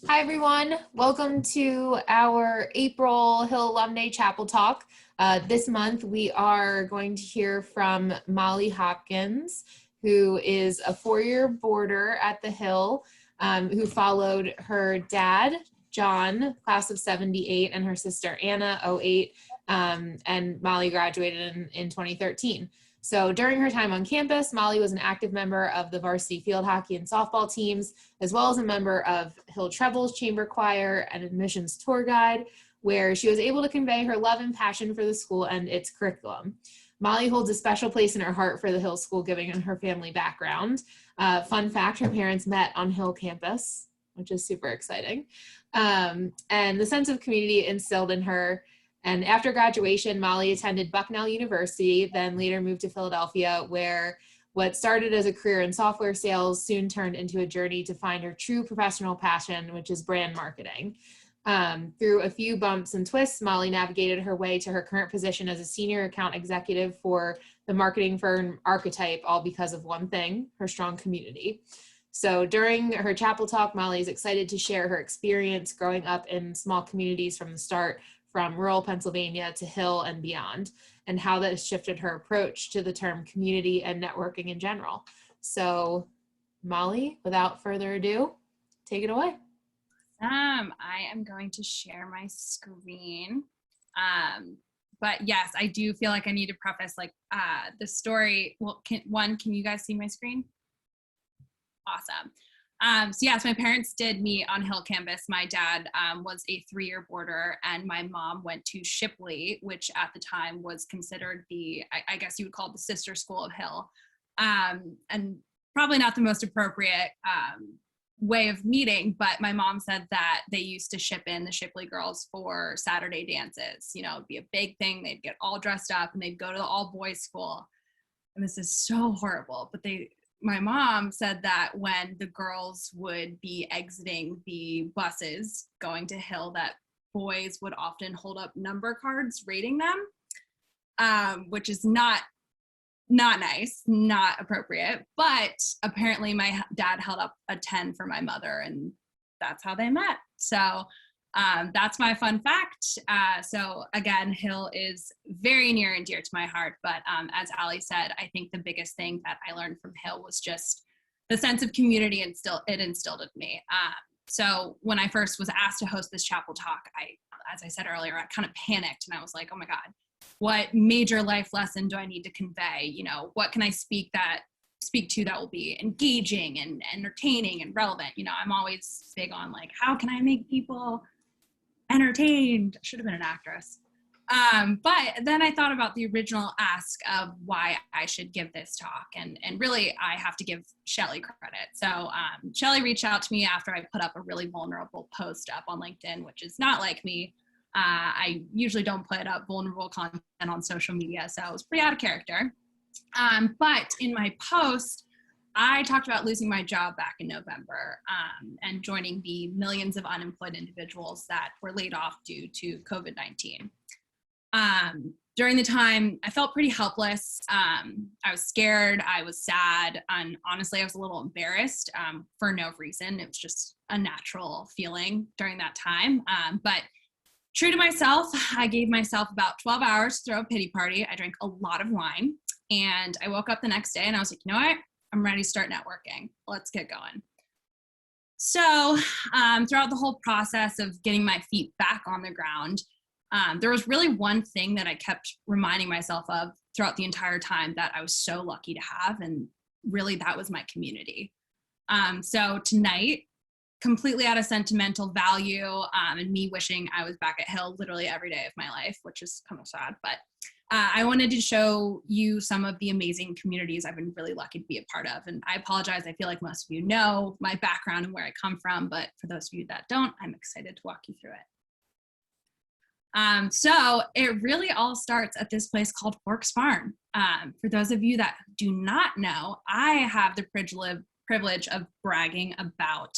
Hi, everyone. Welcome to our April Hill Alumnae Chapel Talk. This month, we are going to hear from Molly Hopkins, who is a four-year boarder at the Hill, who followed her dad, John, class of 78, and her sister, Anna, 08, and Molly graduated in 2013. So during her time on campus, Molly was an active member of the varsity field hockey and softball teams, as well as a member of Hill Trebles chamber choir and admissions tour guide, where she was able to convey her love and passion for the school and its curriculum. Molly holds a special place in her heart for the Hill School, given her family background. Fun fact, her parents met on Hill campus, which is super exciting. And the sense of community instilled in her. And after graduation, Molly attended Bucknell University, then later moved to Philadelphia, where what started as a career in software sales soon turned into a journey to find her true professional passion, which is brand marketing. Through a few bumps and twists, Molly navigated her way to her current position as a senior account executive for the marketing firm Archetype, all because of one thing, her strong community. So during her chapel talk, Molly is excited to share her experience growing up in small communities from the start, from rural Pennsylvania to Hill and beyond, and how that has shifted her approach to the term community and networking in general. So Molly, without further ado, take it away. I am going to share my screen. But yes, I do feel like I need to preface the story. Well, can you guys see my screen? Awesome. So yes, my parents did meet on Hill campus. My dad was a 3-year boarder, and my mom went to Shipley, which at the time was considered I guess you would call it the sister school of Hill. And probably not the most appropriate way of meeting, but my mom said that they used to ship in the Shipley girls for Saturday dances. You know, it'd be a big thing. They'd get all dressed up and they'd go to the all boys school. And this is so horrible, but my mom said that when the girls would be exiting the buses going to Hill, that boys would often hold up number cards rating them, which is not nice, not appropriate. But apparently my dad held up a 10 for my mother, and that's how they met. So that's my fun fact. So again, Hill is very near and dear to my heart. But as Ali said, I think the biggest thing that I learned from Hill was just the sense of community it instilled in me. So when I first was asked to host this chapel talk, as I said earlier, I kind of panicked and I was like, oh my God, what major life lesson do I need to convey? You know, what can I speak to that will be engaging and entertaining and relevant? You know, I'm always big on how can I make people entertained? I should have been an actress. But then I thought about the original ask of why I should give this talk. And really, I have to give Shelly credit. So Shelly reached out to me after I put up a really vulnerable post up on LinkedIn, which is not like me. I usually don't put up vulnerable content on social media, so it was pretty out of character. But in my post, I talked about losing my job back in November and joining the millions of unemployed individuals that were laid off due to COVID-19. During the time, I felt pretty helpless. I was scared, I was sad, and honestly, I was a little embarrassed for no reason. It was just a natural feeling during that time. But true to myself, I gave myself about 12 hours to throw a pity party. I drank a lot of wine, and I woke up the next day and I was like, you know what? I'm ready to start networking. Let's get going. So throughout the whole process of getting my feet back on the ground, there was really one thing that I kept reminding myself of throughout the entire time that I was so lucky to have, and really that was my community. So tonight, completely out of sentimental value and me wishing I was back at Hill literally every day of my life, which is kind of sad, but I wanted to show you some of the amazing communities I've been really lucky to be a part of. And I apologize, I feel like most of you know my background and where I come from, but for those of you that don't, I'm excited to walk you through it. So it really all starts at this place called Forks Farm. For those of you that do not know, I have the privilege of bragging about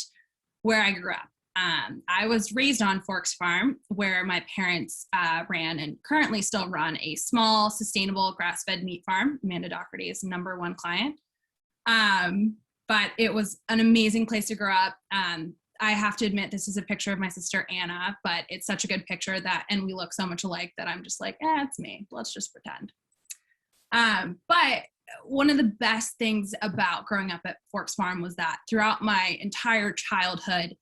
where I grew up. I was raised on Forks Farm, where my parents ran and currently still run a small, sustainable grass-fed meat farm. Amanda Doherty is #1 client. But it was an amazing place to grow up. I have to admit, this is a picture of my sister Anna, but it's such a good picture and we look so much alike that I'm just like, it's me. Let's just pretend. But one of the best things about growing up at Forks Farm was that throughout my entire childhood,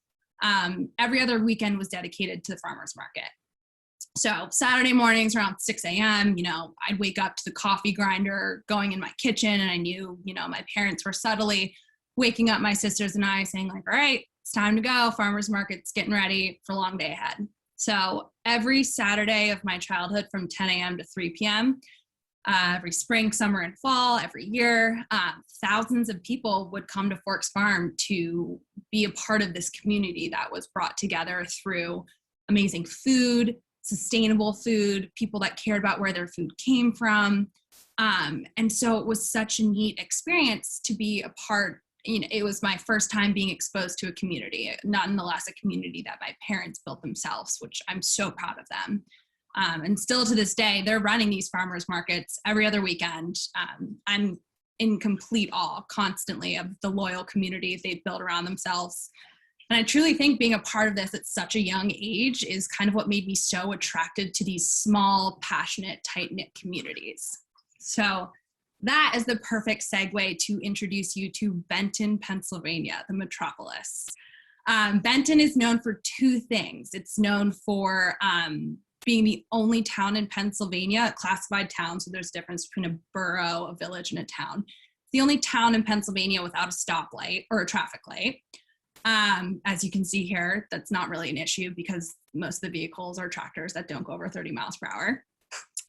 every other weekend was dedicated to the farmer's market. So Saturday mornings around 6 a.m., I'd wake up to the coffee grinder going in my kitchen, and I knew, my parents were subtly waking up my sisters and I saying like, all right, it's time to go. Farmer's market's getting ready for a long day ahead. So every Saturday of my childhood from 10 a.m. to 3 p.m., every spring, summer, and fall, every year, thousands of people would come to Forks Farm to be a part of this community that was brought together through amazing food, sustainable food, people that cared about where their food came from. And so it was such a neat experience to be a part. It was my first time being exposed to a community, nonetheless a community that my parents built themselves, which I'm so proud of them. And still to this day, they're running these farmers markets every other weekend. I'm in complete awe constantly of the loyal community they've built around themselves. And I truly think being a part of this at such a young age is kind of what made me so attracted to these small, passionate, tight-knit communities. So that is the perfect segue to introduce you to Benton, Pennsylvania, the metropolis. Benton is known for two things. It's known for being the only town in Pennsylvania, a classified town, so there's a difference between a borough, a village, and a town. It's the only town in Pennsylvania without a stoplight or a traffic light. As you can see here, that's not really an issue because most of the vehicles are tractors that don't go over 30 miles per hour.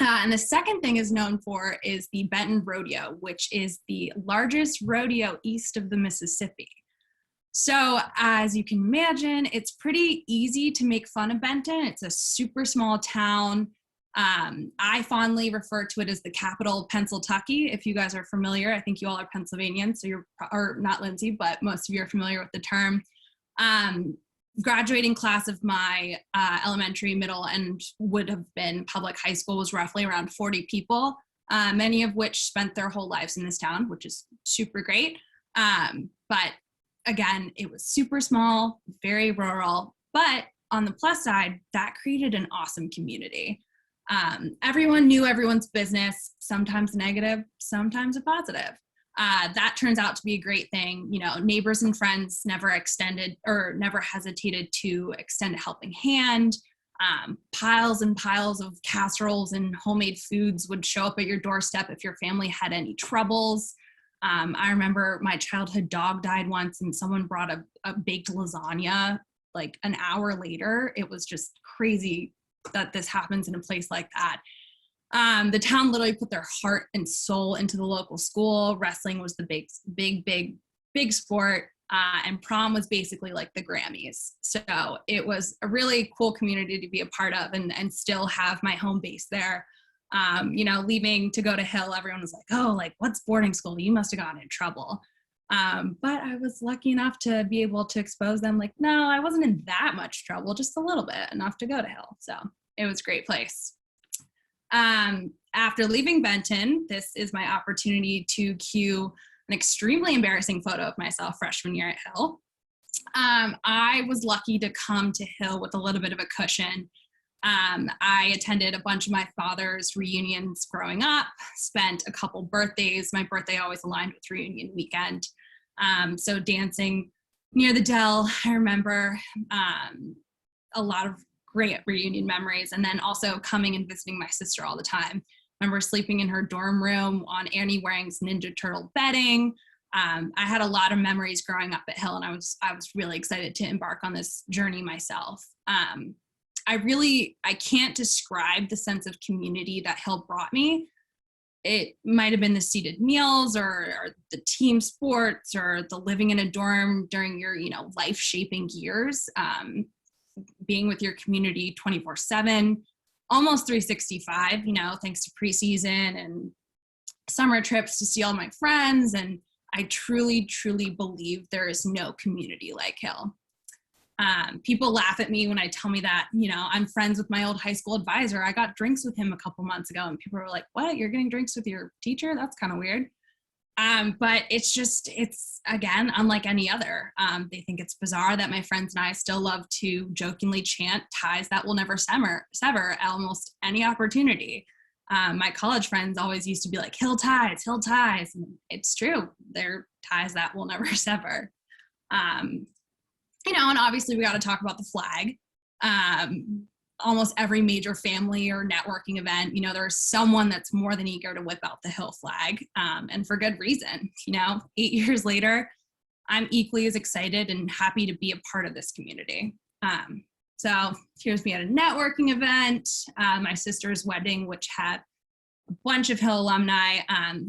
And the second thing is known for is the Benton Rodeo, which is the largest rodeo east of the Mississippi. So as you can imagine, it's pretty easy to make fun of Benton. It's a super small town. I fondly refer to it as the capital of Pennsylvania. If you guys are familiar, I think you all are Pennsylvanians, so or not Lindsay, but most of you are familiar with the term. Graduating class of my elementary, middle, and would have been public high school was roughly around 40 people, many of which spent their whole lives in this town, which is super great. But again, it was super small, very rural, but on the plus side, that created an awesome community. Everyone knew everyone's business, sometimes negative, sometimes a positive. That turns out to be a great thing. Neighbors and friends never hesitated to extend a helping hand. Piles and piles of casseroles and homemade foods would show up at your doorstep if your family had any troubles. I remember my childhood dog died once and someone brought a baked lasagna like an hour later. It was just crazy that this happens in a place like that. The town literally put their heart and soul into the local school. Wrestling was the big sport. And prom was basically like the Grammys. So it was a really cool community to be a part of and still have my home base there. Leaving to go to Hill, everyone was like, oh, like what's boarding school? You must have gotten in trouble. But I was lucky enough to be able to expose them like, no, I wasn't in that much trouble, just a little bit, enough to go to Hill. So it was a great place. After leaving Benton, this is my opportunity to cue an extremely embarrassing photo of myself freshman year at Hill. I was lucky to come to Hill with a little bit of a cushion. I attended a bunch of my father's reunions growing up, spent a couple birthdays. My birthday always aligned with reunion weekend. So dancing near the Dell, I remember a lot of great reunion memories. And then also coming and visiting my sister all the time. I remember sleeping in her dorm room on Annie Wang's Ninja Turtle bedding. I had a lot of memories growing up at Hill, and I was really excited to embark on this journey myself. I can't describe the sense of community that Hill brought me. It might have been the seated meals or the team sports or the living in a dorm during your, life-shaping years, being with your community 24/7, almost 365, thanks to preseason and summer trips to see all my friends. And I truly, truly believe there is no community like Hill. People laugh at me when I tell me that, I'm friends with my old high school advisor. I got drinks with him a couple months ago, and people were like, what? You're getting drinks with your teacher? That's kind of weird. But it's again, unlike any other. They think it's bizarre that my friends and I still love to jokingly chant ties that will never sever at almost any opportunity. My college friends always used to be like, Hill ties, Hill ties. And it's true. They're ties that will never sever. And obviously we got to talk about the flag. Almost every major family or networking event, there's someone that's more than eager to whip out the Hill flag, and for good reason. 8 years later, I'm equally as excited and happy to be a part of this community. So here's me at a networking event, my sister's wedding, which had a bunch of Hill alumni.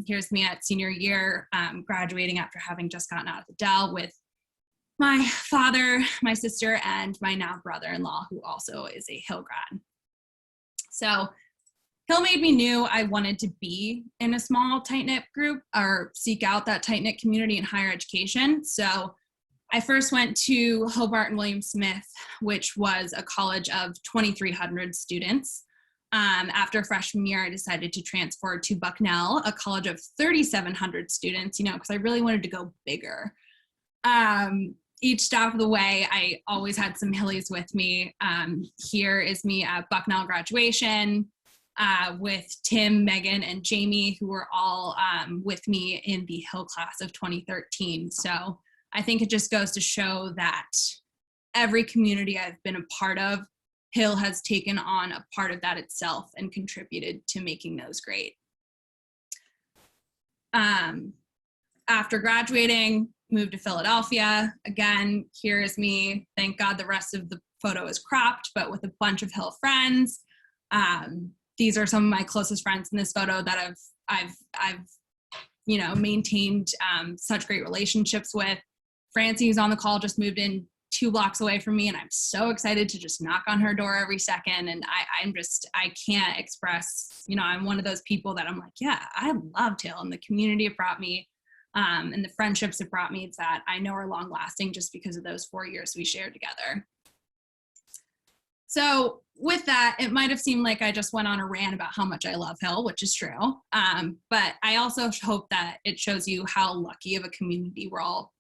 Here's me at senior year, graduating after having just gotten out of the Dell with my father, my sister, and my now brother-in-law, who also is a Hill grad. So Hill made me knew I wanted to be in a small, tight-knit group or seek out that tight-knit community in higher education. So I first went to Hobart and William Smith, which was a college of 2,300 students. After freshman year, I decided to transfer to Bucknell, a college of 3,700 students, because I really wanted to go bigger. Each stop of the way, I always had some Hillies with me. Here is me at Bucknell graduation with Tim, Megan, and Jamie, who were all with me in the Hill class of 2013. So I think it just goes to show that every community I've been a part of, Hill has taken on a part of that itself and contributed to making those great. After graduating, moved to Philadelphia. Again, here is me. Thank God the rest of the photo is cropped, but with a bunch of Hill friends. These are some of my closest friends in this photo that I've maintained such great relationships with. Francie, who's on the call, just moved in 2 blocks away from me, and I'm so excited to just knock on her door every second. And I can't express, I'm one of those people that I'm like, yeah, I loved Hill, and the community it brought me. And the friendships it brought me that I know are long lasting just because of those 4 years we shared together. So with that, it might have seemed like I just went on a rant about how much I love Hill, which is true. But I also hope that it shows you how lucky of a community we're all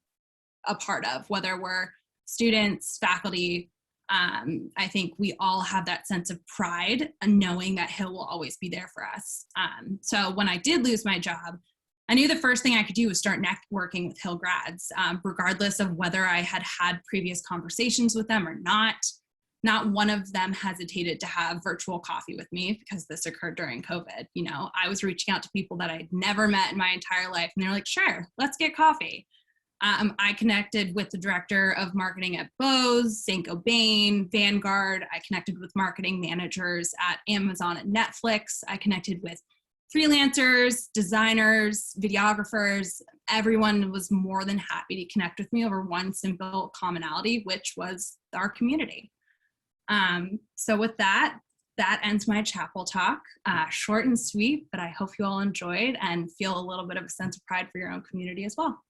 a part of, whether we're students, faculty. I think we all have that sense of pride and knowing that Hill will always be there for us. So when I did lose my job, I knew the first thing I could do was start networking with Hill grads, regardless of whether I had had previous conversations with them or not. Not one of them hesitated to have virtual coffee with me because this occurred during COVID. I was reaching out to people that I'd never met in my entire life, and they're like, sure, let's get coffee. I connected with the director of marketing at Bose, St. Gobain, Vanguard. I connected with marketing managers at Amazon and Netflix. I connected with freelancers, designers, videographers. Everyone was more than happy to connect with me over one simple commonality, which was our community. So with that ends my chapel talk. Short and sweet, but I hope you all enjoyed and feel a little bit of a sense of pride for your own community as well.